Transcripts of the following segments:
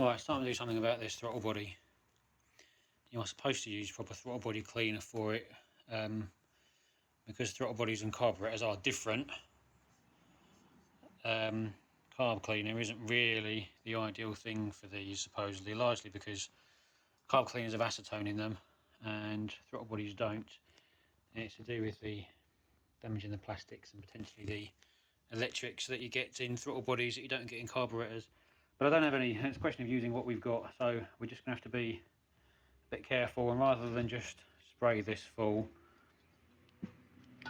Alright, it's time to do something about this throttle body. You are supposed to use proper throttle body cleaner for it, because throttle bodies and carburetors are different. Carb cleaner isn't really the ideal thing for these, supposedly, largely because carb cleaners have acetone in them and throttle bodies don't. And it's to do with the damaging the plastics and potentially the electrics that you get in throttle bodies that you don't get in carburetors. But I don't have any. It's a question of using what we've got, so we're just going to have to be a bit careful, and rather than just spray this full,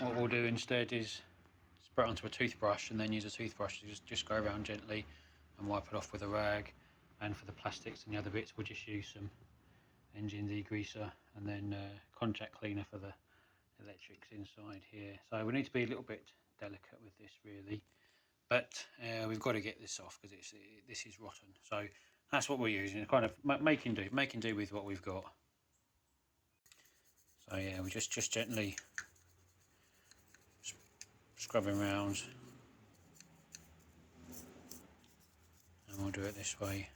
what we'll do instead is spray it onto a toothbrush and then use a toothbrush to just go around gently and wipe it off with a rag. And for the plastics and the other bits, we'll just use some engine degreaser and then contact cleaner for the electrics inside here. So we need to be a little bit delicate with this, really, but we've got to get this off because this is rotten. So that's what we're using. It's kind of making do with what we've got. So yeah, we just gently scrubbing around, and we'll do it this way.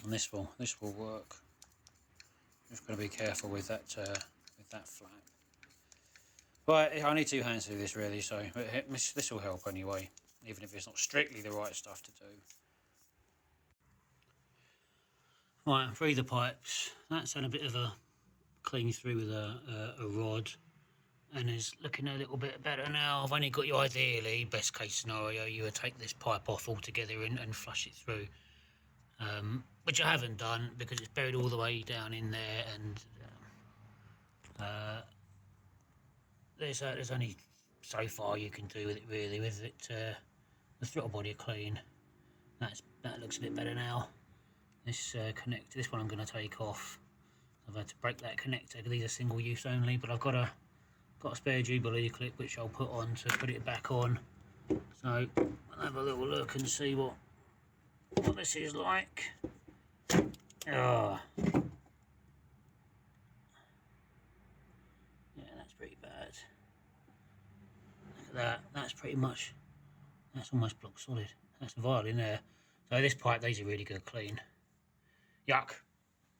And this will work. Just got to be careful with that flap. Right, I need two hands to do this, really, so this will help anyway, even if it's not strictly the right stuff to do. Right, free the pipes. That's had a bit of a clean through with a rod, and is looking a little bit better now. I've only got you, ideally, best case scenario, you would take this pipe off altogether and flush it through. Which I haven't done because it's buried all the way down in there, and there's only so far you can do with it, really. With it, the throttle body clean. That looks a bit better now. This connector, this one I'm going to take off. I've had to break that connector because these are single use only, but I've got a spare Jubilee clip which I'll put on to put it back on. So I'll have a little look and see what this is like. Oh. Yeah, that's pretty bad. Look at that. That's almost block solid. That's a vial in there. So this pipe, these are really good clean. Yuck.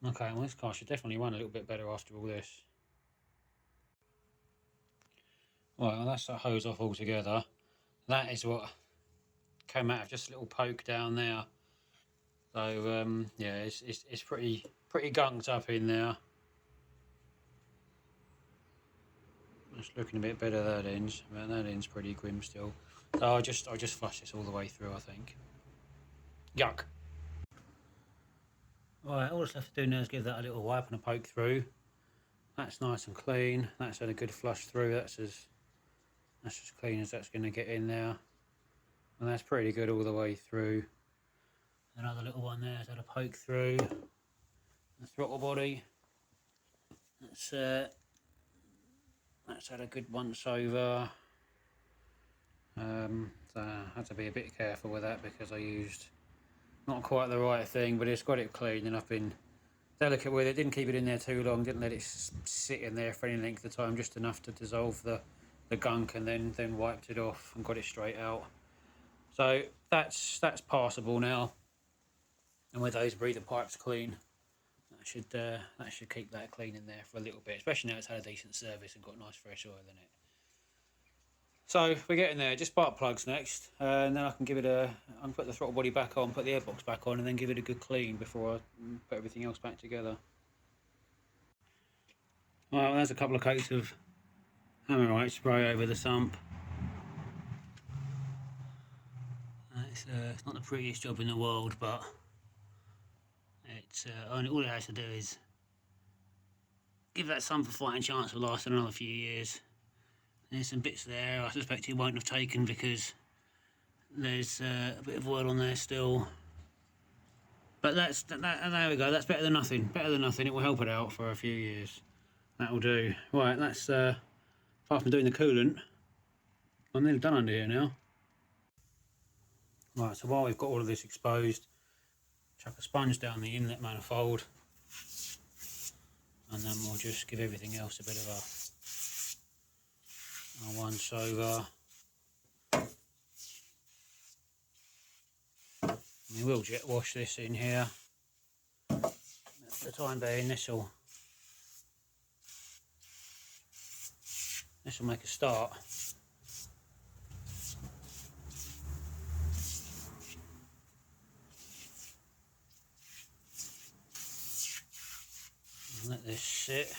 Okay, well, this car should definitely run a little bit better after all this. Right, well, that's that hose off altogether. That is what came out of just a little poke down there. So yeah, it's pretty gunked up in there. It's looking a bit better that end. Man, that end's pretty grim still. So I'll just flush this all the way through, I think. Yuck. Right, all that's left to do now is give that a little wipe and a poke through. That's nice and clean. That's had a good flush through. That's as clean as that's going to get in there. And that's pretty good all the way through. Another little one there has had a poke through. The throttle body. That's had a good once over. So I had to be a bit careful with that because I used not quite the right thing, but it's got it clean, and I've been delicate with it. Didn't keep it in there too long, didn't let it sit in there for any length of time, just enough to dissolve the gunk, and then wiped it off and got it straight out. So that's passable now, and with those breather pipes clean, that should keep that clean in there for a little bit, especially now it's had a decent service and got nice fresh oil in it. So we're getting there. Just spark plugs next, and then I can put the throttle body back on, put the airbox back on, and then give it a good clean before I put everything else back together. Well, there's a couple of coats of Hammerite spray over the sump. It's not the prettiest job in the world, but all it has to do is give that sump a fighting chance of lasting another few years. There's some bits there I suspect it won't have taken because there's a bit of oil on there still. But there we go, that's better than nothing. Better than nothing, it will help it out for a few years. That'll do. Right, that's, apart from doing the coolant, I'm nearly done under here now. Right, so while we've got all of this exposed, chuck a sponge down the inlet manifold, and then we'll just give everything else a bit of a once over. We will jet wash this in here. For the time being, this will make a start. Let this sit,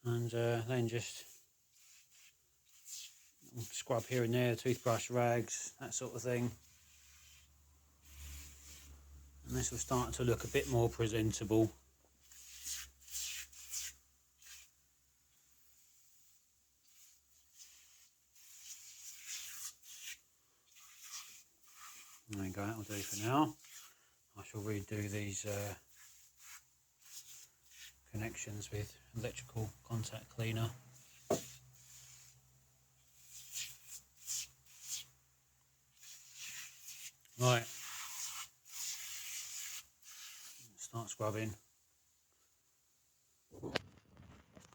and then just scrub here and there, toothbrush, rags, that sort of thing. And this will start to look a bit more presentable. There we go, that'll do for now. I shall redo these connections with electrical contact cleaner. Right, start scrubbing.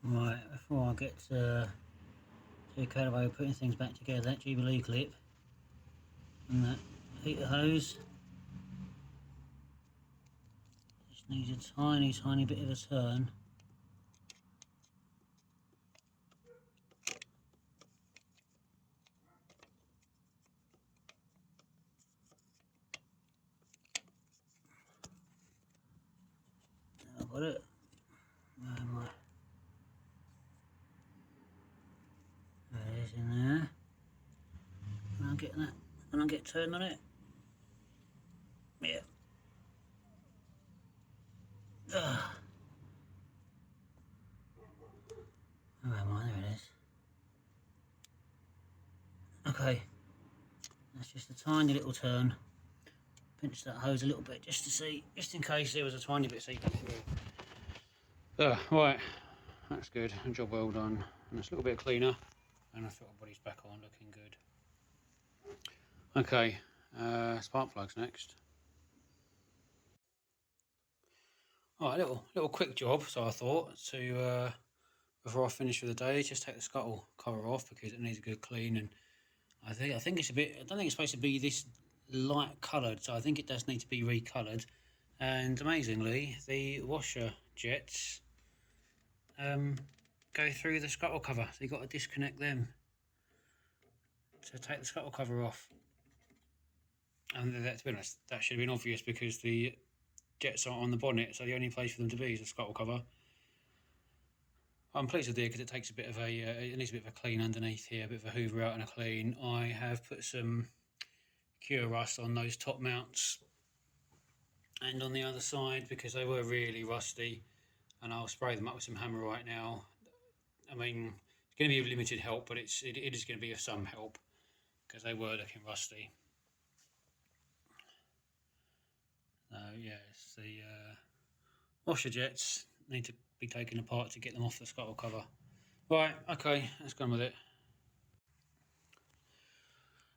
Right, before I get too carried away with putting things back together, that Jubilee clip and that heater hose just needs a tiny bit of a turn. I've got it. Where am I? There it is in there. Can I get that? Can I get turned on it? Yeah. Ugh. Where am I? There it is. Okay. That's just a tiny little turn. Pinch that hose a little bit just to see, just in case there was a tiny bit seeping through. Right. That's good. Job well done. And it's a little bit cleaner. And the throttle body's back on, looking good. Okay, spark plugs next. Alright, little quick job, so I thought, to before I finish for the day, just take the scuttle cover off because it needs a good clean, and I think it's a bit, I don't think it's supposed to be this light coloured, so I think it does need to be recoloured. And amazingly, the washer jets go through the scuttle cover, so you've got to disconnect them to take the scuttle cover off. And that, to be honest, that should have been obvious because the jets aren't on the bonnet, so the only place for them to be is the scuttle cover. I'm pleased with it because it takes a bit of a, it needs a bit of a clean underneath here, a bit of a hoover out and a clean. I have put some cure rust on those top mounts and on the other side because they were really rusty, and I'll spray them up with some Hammerite now. I mean, it's going to be of limited help, but it is going to be of some help because they were looking rusty. Yes, the washer jets need to be taken apart to get them off the scuttle cover. Right, okay, let's go on with it.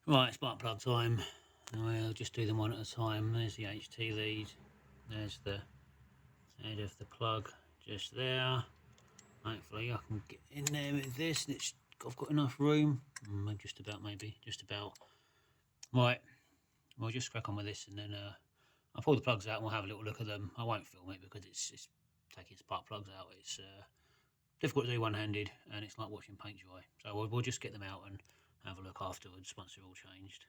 Right, spark plug time. We'll just do them one at a time. There's the HT lead. There's the head of the plug just there. Hopefully I can get in there with this and I've got enough room. Just about, maybe, just about. Right, we'll just crack on with this and then I'll pull the plugs out and we'll have a little look at them. I won't film it because it's taking spark plugs out. It's difficult to do one-handed and it's like watching paint dry. So we'll just get them out and have a look afterwards once they're all changed.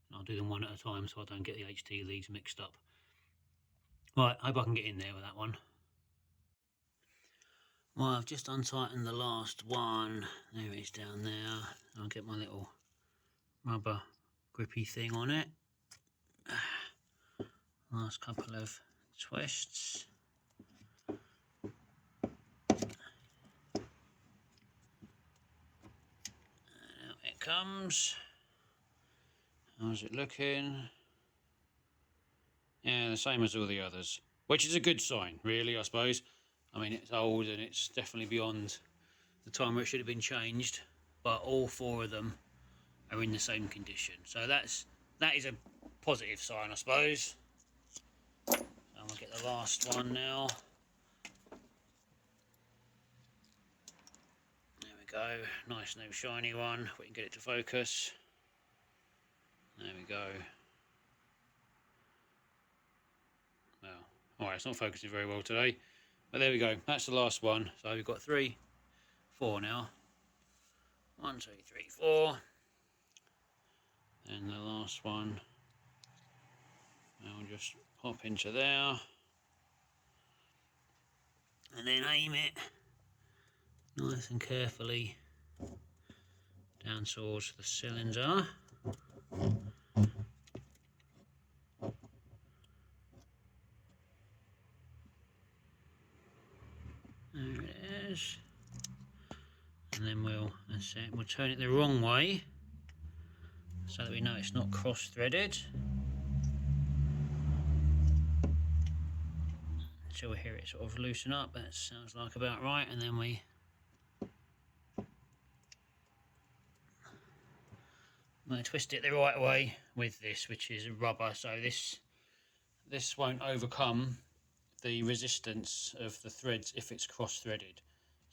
And I'll do them one at a time so I don't get the HT leads mixed up. Right, hope I can get in there with that one. Well, I've just untightened the last one. There it is down there. I'll get my little rubber grippy thing on it. Last couple of twists. And out it comes. How's it looking? Yeah, the same as all the others, which is a good sign, really, I suppose. I mean, it's old and it's definitely beyond the time where it should have been changed, but all four of them are in the same condition. So that is a positive sign, I suppose. So I'm gonna get the last one now. There we go, nice new shiny one. We can get it to focus. There we go. Well, alright, it's not focusing very well today, but there we go. That's the last one. So we've got 3, 4 now. 1, 2, 3, 4. And the last one, I'll just pop into there. And then aim it nice and carefully down towards the cylinder. There it is. And then that's it, we'll turn it the wrong way so that we know it's not cross-threaded. Until we hear it sort of loosen up, that sounds like about right, and then I'm going to twist it the right way with this, which is rubber, so this won't overcome the resistance of the threads if it's cross-threaded.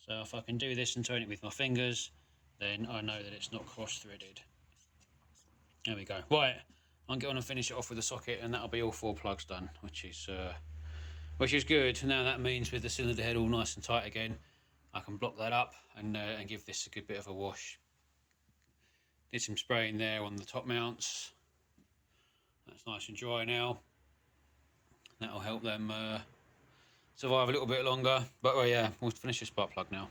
So if I can do this and turn it with my fingers, then I know that it's not cross-threaded. There we go. Right, I'll get on and finish it off with the socket, and that'll be all 4 plugs done, which is good. Now that means with the cylinder head all nice and tight again, I can block that up and give this a good bit of a wash. Did some spraying there on the top mounts. That's nice and dry now. That'll help them survive a little bit longer. But yeah, we'll finish the spark plug now.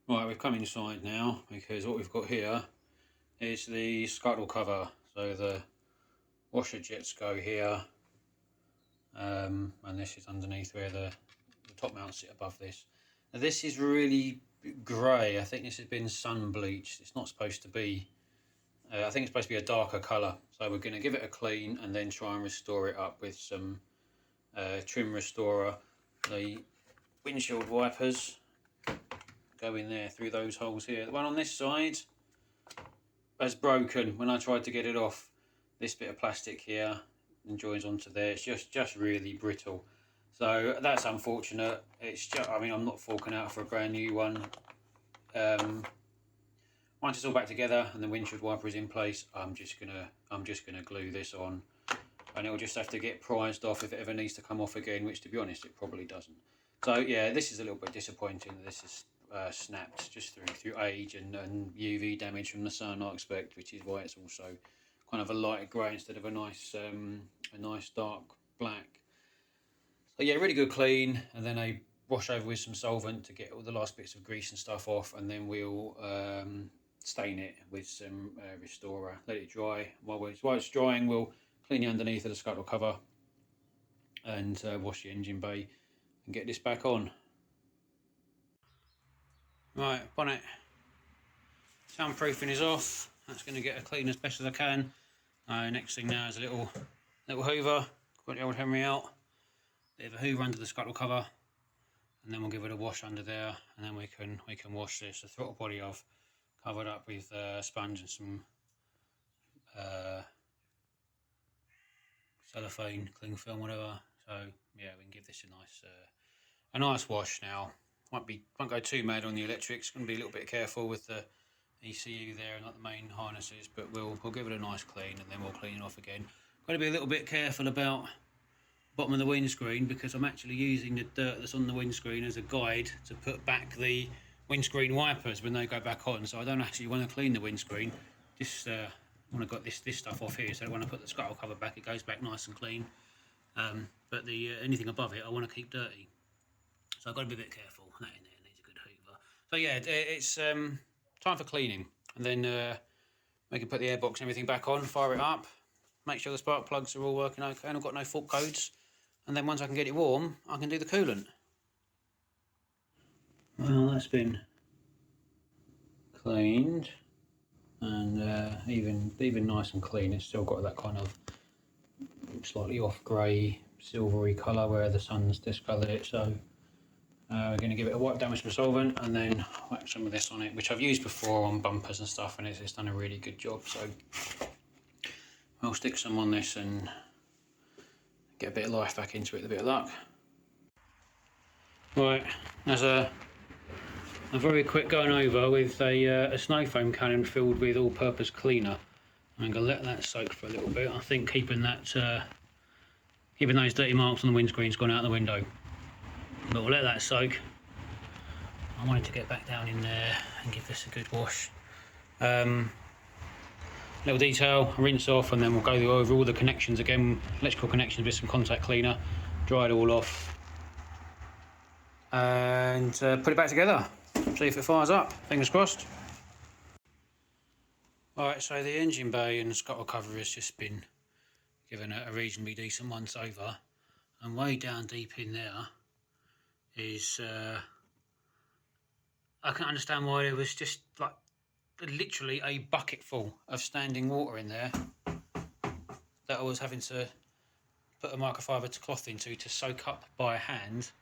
Right, we've come inside now because what we've got here is the scuttle cover. So the washer jets go here, and this is underneath where the top mounts sit above this. Now this is really grey. I think this has been sun bleached. It's not supposed to be. I think it's supposed to be a darker colour. So we're going to give it a clean and then try and restore it up with some trim restorer. The windshield wipers go in there through those holes here. The one on this side has broken when I tried to get it off. This bit of plastic here and joins onto there. It's just really brittle. So that's unfortunate. It's just, I mean, I'm not forking out for a brand new one. Once it's all back together and the windshield wiper is in place, I'm just gonna glue this on, and it'll just have to get prized off if it ever needs to come off again, which to be honest it probably doesn't. So yeah, this is a little bit disappointing that this is snapped just through age and UV damage from the sun, I expect, which is why it's also kind of a light grey instead of a nice dark black. So yeah, really good clean, and then a wash over with some solvent to get all the last bits of grease and stuff off, and then we'll stain it with some restorer, let it dry. While it's drying, we'll clean the underneath of the scuttle cover and wash the engine bay and get this back on. Right, bonnet soundproofing is off. That's going to get a clean as best as I can. Next thing now is a little hoover. Got the old Henry out. Bit of a hoover under the scuttle cover, and then we'll give it a wash under there, and then we can wash this. The throttle body I've covered up with sponge and some cellophane, cling film, whatever. So yeah, we can give this a nice wash now. Won't go too mad on the electrics. Going to be a little bit careful with the ECU there and like the main harnesses, but we'll give it a nice clean, and then we'll clean it off again. Got to be a little bit careful about bottom of the windscreen, because I'm actually using the dirt that's on the windscreen as a guide to put back the windscreen wipers when they go back on. So I don't actually want to clean the windscreen, just want to get this stuff off here, so when I put the scuttle cover back it goes back nice and clean. But the anything above it I want to keep dirty, so I've got to be a bit careful. That in there needs a good hoover. So yeah, it's time for cleaning, and then we can put the airbox and everything back on, fire it up, make sure the spark plugs are all working okay and I've got no fault codes. And then once I can get it warm, I can do the coolant. Well, that's been cleaned, and even nice and clean. It's still got that kind of slightly off grey, silvery colour where the sun's discoloured it. So we're going to give it a wipe down with some solvent, and then whack some of this on it, which I've used before on bumpers and stuff, and it's done a really good job. So I'll stick some on this and get a bit of life back into it with a bit of luck. Right, there's a a very quick going over with a snow foam cannon filled with all-purpose cleaner. I'm going to let that soak for a little bit. I think keeping those dirty marks on the windscreen's gone out the window. But we'll let that soak. I wanted to get back down in there and give this a good wash. Little detail, rinse off, and then we'll go over all the connections again, electrical connections with some contact cleaner, dry it all off, and put it back together. See if it fires up, fingers crossed. Alright, so the engine bay and scuttle cover has just been given a reasonably decent once over, and way down deep in there is, I can't understand why there was just like literally a bucket full of standing water in there that I was having to put a microfiber cloth into to soak up by hand.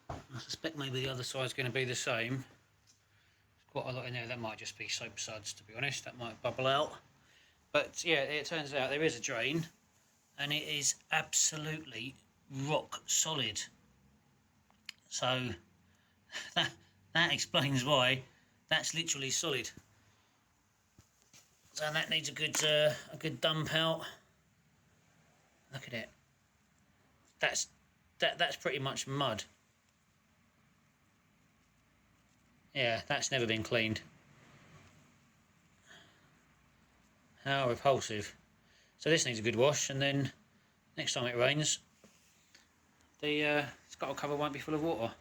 I suspect maybe the other side's going to be the same. There's quite a lot in there. That might just be soap suds, to be honest. That might bubble out. But yeah, it turns out there is a drain, and it is absolutely rock solid. So that explains why that's literally solid. So that needs a good dump out. Look at it. That's pretty much mud. Yeah, that's never been cleaned. How repulsive. So this needs a good wash, and then next time it rains, the scuttle cover won't be full of water.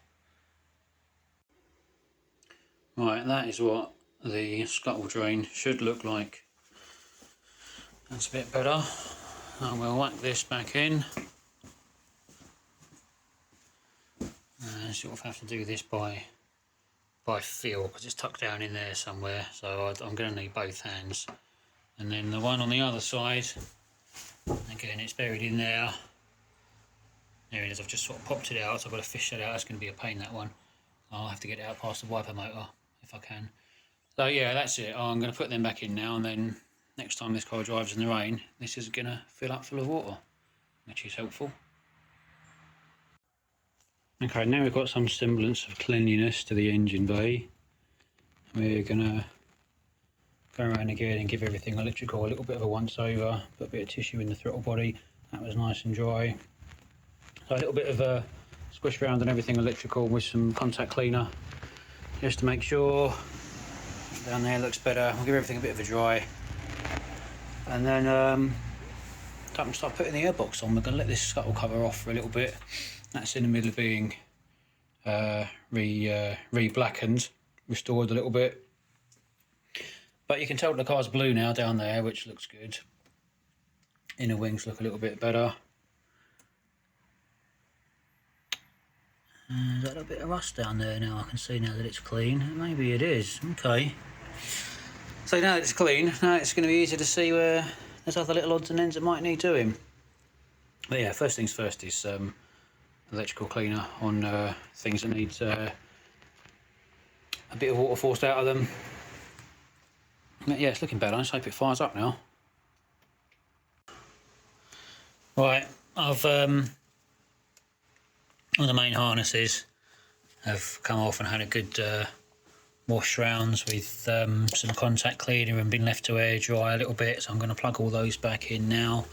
Right, that is what the scuttle drain should look like. That's a bit better. And we'll whack this back in. And sort of have to do this by feel, because it's tucked down in there somewhere, so I'm going to need both hands. And then the one on the other side, again, it's buried in there. There it is. I've just sort of popped it out, so I've got to fish that out. That's going to be a pain, that one. I'll have to get it out past the wiper motor if I can. So yeah, that's it. I'm going to put them back in now, and then next time this car drives in the rain, this is going to fill up full of water, which is helpful. Okay, now we've got some semblance of cleanliness to the engine bay. We're going to go around again and give everything electrical a little bit of a once over, put a bit of tissue in the throttle body. That was nice and dry. So a little bit of a squish around and everything electrical with some contact cleaner, just to make sure down there looks better. We'll give everything a bit of a dry, and then time to start putting the airbox on. We're going to let this scuttle cover off for a little bit. That's in the middle of being re-blackened, restored a little bit. But you can tell the car's blue now down there, which looks good. Inner wings look a little bit better. There's a little bit of rust down there now. I can see now that it's clean. Maybe it is. Okay. So now that it's clean, now it's going to be easier to see where there's other little odds and ends that might need doing. But yeah, first things first is electrical cleaner on things that need a bit of water forced out of them. But yeah, it's looking better. Let's hope it fires up now. Right, I've all the main harnesses have come off and had a good wash rounds with some contact cleaner and been left to air dry a little bit, so I'm going to plug all those back in now.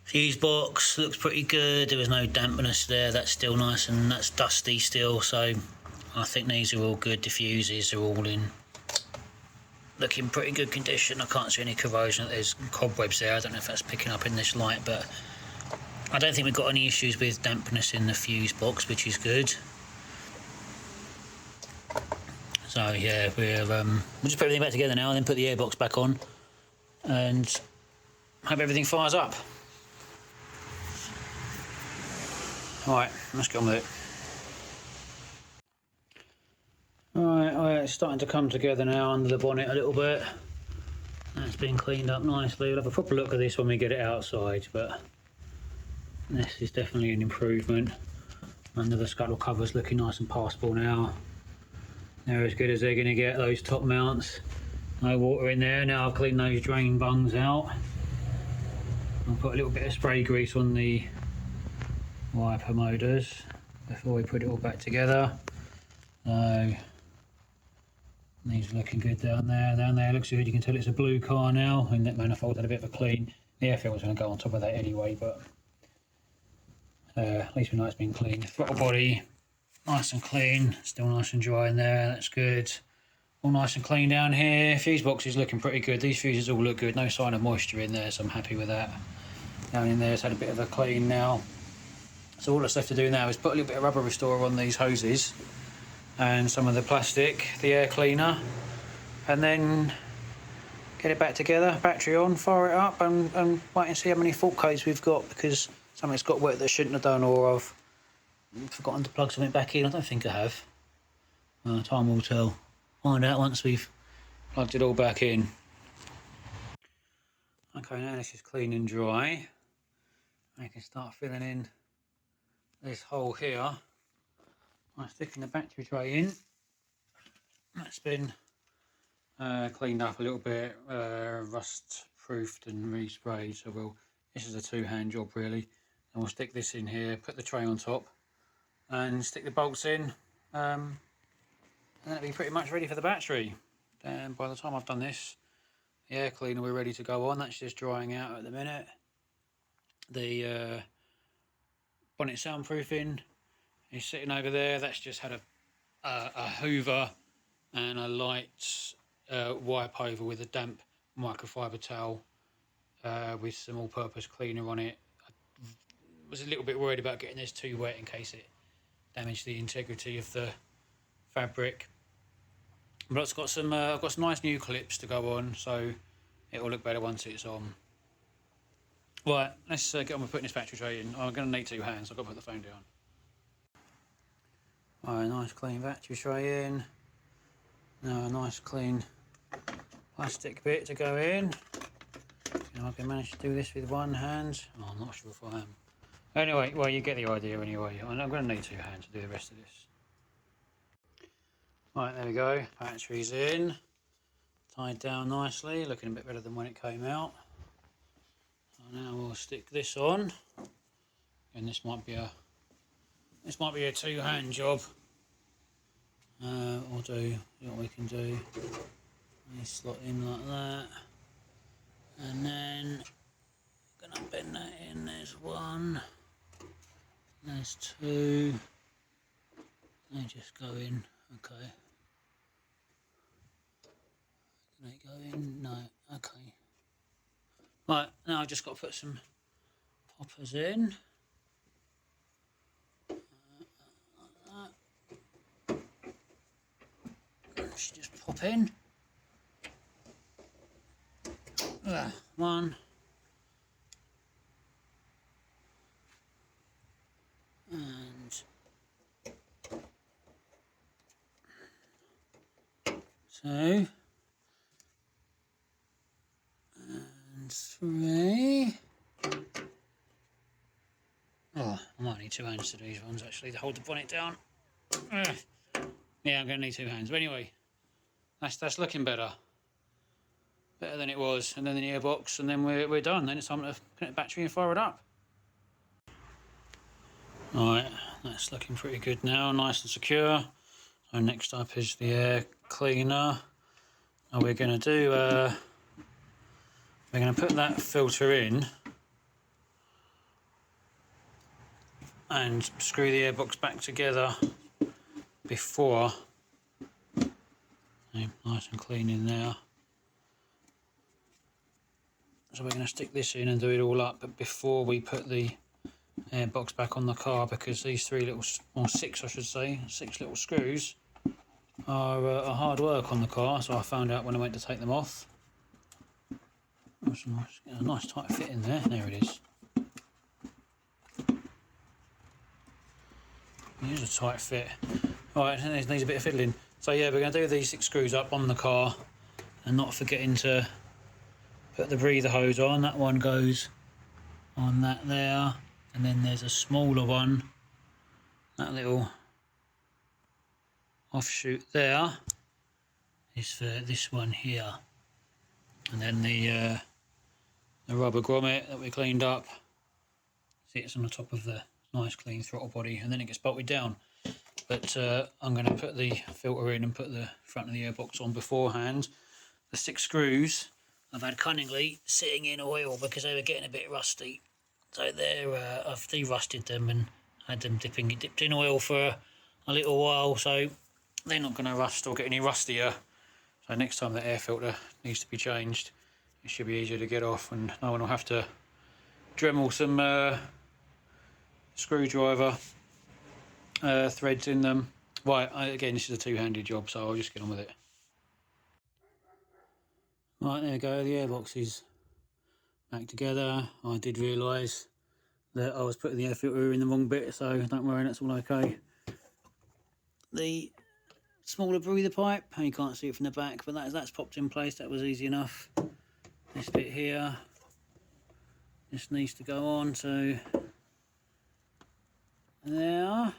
Fuse box looks pretty good. There was no dampness there. That's still nice, and that's dusty still, so I think these are all good. The fuses are all in looking pretty good condition. I can't see any corrosion. There's cobwebs there. I don't know if that's picking up in this light, but I don't think we've got any issues with dampness in the fuse box, which is good. So yeah, we'll just put everything back together now, and then put the airbox back on, and hope everything fires up. Alright, let's get on with it. Alright, it's starting to come together now under the bonnet a little bit. That's been cleaned up nicely. We'll have a proper look at this when we get it outside, but this is definitely an improvement. Under the scuttle cover's looking nice and passable now. They're as good as they're going to get, those top mounts. No water in there. Now I've cleaned those drain bungs out. I'll put a little bit of spray grease on the wiper motors before we put it all back together. So And these are looking good down there. Down there looks good. You can tell it's a blue car now, and that manifold had a bit of a clean. The air filter's going to go on top of that anyway, but at least we know it's been clean. Throttle body, nice and clean, still nice and dry in there. That's good. All nice and clean down here. Fuse box is looking pretty good. These fuses all look good. No sign of moisture in there, so I'm happy with that. Down in there, it's had a bit of a clean now. So all that's left to do now is put a little bit of rubber restorer on these hoses and some of the plastic, the air cleaner, and then get it back together, battery on, fire it up, and wait and see how many fault codes we've got, because something's got wet that I shouldn't have done, or I've forgotten to plug something back in. I don't think I have. Time will tell. Find out once we've plugged it all back in. Okay, now this is clean and dry. I can start filling in this hole here. I'm sticking the battery tray in. That's been cleaned up a little bit, rust proofed and resprayed, so this is a two-hand job really. And we'll stick this in here, put the tray on top and stick the bolts in, and then it'll be pretty much ready for the battery. And by the time I've done this, the air cleaner we're ready to go on. That's just drying out at the minute. The bonnet soundproofing is sitting over there. That's just had a hoover and a light wipe over with a damp microfiber towel with some all-purpose cleaner on it. I was a little bit worried about getting this too wet in case it damaged the integrity of the fabric, but it's got some I've got some nice new clips to go on, so it will look better once it's on. Right, let's get on with putting this battery tray in. I'm going to need two hands, so I've got to put the phone down. Alright, nice clean battery tray in. Now a nice clean plastic bit to go in. You know, I can manage to do this with one hand. Oh, I'm not sure if I am. Anyway, well, you get the idea anyway. I'm going to need two hands to do the rest of this. Right, there we go. Battery's in. Tied down nicely, looking a bit better than when it came out. So now we'll stick this on. And this might be a two-hand job. We'll do what we can do. You slot in like that, and then gonna bend that in. There's one, there's two. They just go in. Okay. Can they go in? No. Okay. Right, now I've just got to put some poppers in. Should just pop in. One. And two. And three. Oh, I might need two hands to do these ones actually to hold the bonnet down. Yeah, I'm going to need two hands. But anyway, that's looking better. Better than it was. And then the airbox, and then we're done. Then it's time to connect the battery and fire it up. Alright, that's looking pretty good now. Nice and secure. So next up is the air cleaner. And we're going to do... we're going to put that filter in and screw the airbox back together before. Nice and clean in there. So we're going to stick this in and do it all up, but before we put the airbox back on the car, because these six little screws are hard work on the car. So I found out when I went to take them off. That's a nice tight fit in there. There it is. It is a tight fit. Alright, it needs a bit of fiddling. So yeah, we're going to do these 6 screws up on the car, and not forgetting to put the breather hose on. That one goes on that there, and then there's a smaller one, that little offshoot there is for this one here, and then the rubber grommet that we cleaned up sits on the top of the nice clean throttle body, and then it gets bolted down. But I'm going to put the filter in and put the front of the airbox on beforehand. The 6 screws I've had cunningly sitting in oil because they were getting a bit rusty. So they're I've de-rusted them and had them dipped in oil for a little while, so they're not going to rust or get any rustier. So next time the air filter needs to be changed, it should be easier to get off and no one will have to Dremel some screwdriver threads in them. Right, again, this is a two-handed job, so I'll just get on with it. Right, there we go, the airbox is back together. I did realise that I was putting the air filter in the wrong bit, so don't worry, that's all okay. The smaller breather pipe, you can't see it from the back, but that's popped in place. That was easy enough. This bit here, this needs to go on to there.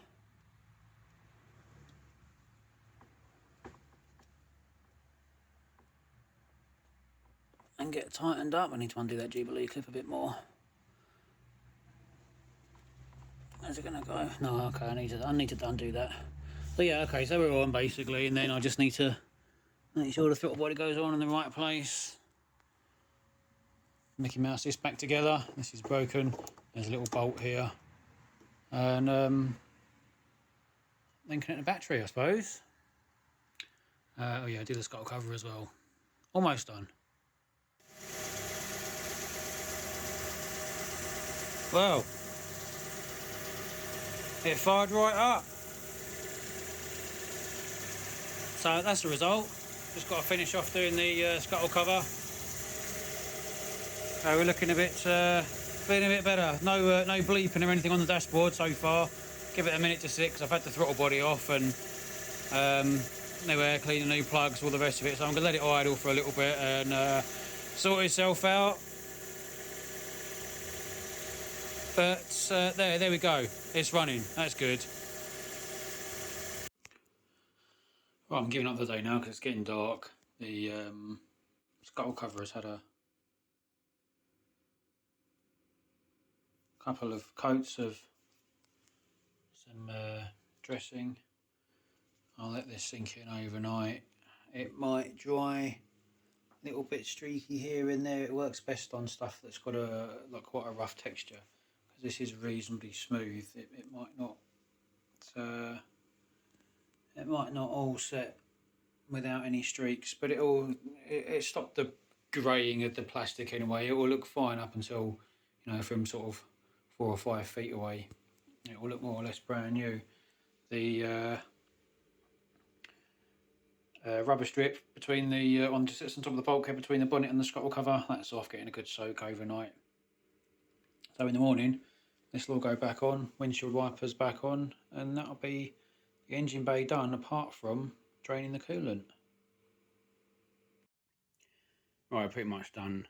And get tightened up. I need to undo that Jubilee clip a bit more. Where's it gonna go? No, okay, I need to undo that. But yeah, okay, so we're on basically, and then I just need to make sure the throttle body goes on in the right place. Mickey Mouse this back together. This is broken. There's a little bolt here. And then connect the battery, I suppose. Oh yeah, do the scuttle cover as well. Almost done. Well, it fired right up. So that's the result. Just got to finish off doing the scuttle cover. We're looking a bit, feeling a bit better. No bleeping or anything on the dashboard so far. Give it a minute to sit because I've had the throttle body off and new air cleaner, new plugs, all the rest of it. So I'm going to let it idle for a little bit and sort itself out. But there we go. It's running. That's good. Right, I'm giving up the day now because it's getting dark. The scuttle cover has had a couple of coats of some dressing. I'll let this sink in overnight. It might dry a little bit streaky here and there. It works best on stuff that's got quite a rough texture. This is reasonably smooth. It might not all set without any streaks, but it stopped the greying of the plastic in a way. It will look fine up until, you know, from sort of 4 or 5 feet away. It will look more or less brand new. The rubber strip between the one that sits on top of the bulkhead between the bonnet and the scuttle cover, that's off, getting a good soak overnight. So in the morning, this will all go back on, windshield wipers back on, and that'll be the engine bay done apart from draining the coolant. Right, pretty much done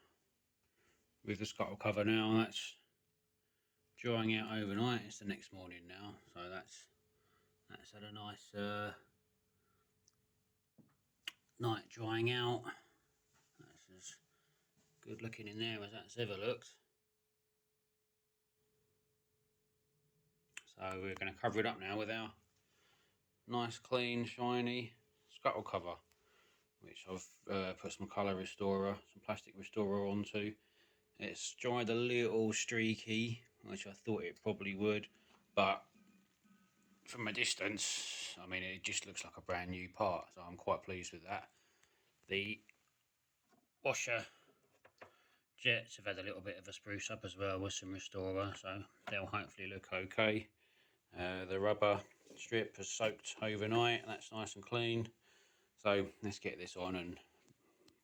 with the scuttle cover now. That's drying out overnight. It's the next morning now, so that's had a nice night drying out. That's as good looking in there as that's ever looked. So we're going to cover it up now with our nice, clean, shiny scuttle cover, which I've put some colour restorer, some plastic restorer onto. It's dried a little streaky, which I thought it probably would, but from a distance, I mean, it just looks like a brand new part, so I'm quite pleased with that. The washer jets have had a little bit of a spruce up as well with some restorer, so they'll hopefully look okay. The rubber strip has soaked overnight, that's nice and clean. So let's get this on and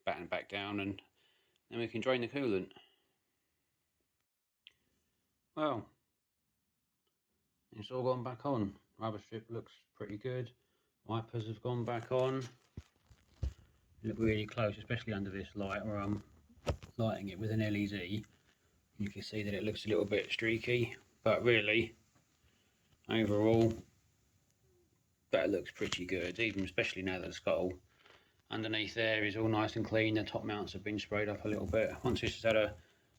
batten back down, and then we can drain the coolant. Well, it's all gone back on. Rubber strip looks pretty good. Wipers have gone back on. Look really close, especially under this light where I'm lighting it with an LED. You can see that it looks a little bit streaky, but really, overall, that looks pretty good, even especially now that the scuttle underneath there is all nice and clean. The top mounts have been sprayed up a little bit. Once this has had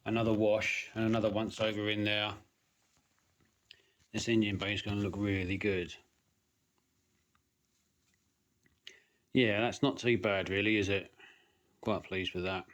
another wash and another once over in there, this engine bay is going to look really good. Yeah, that's not too bad really, is it? Quite pleased with that.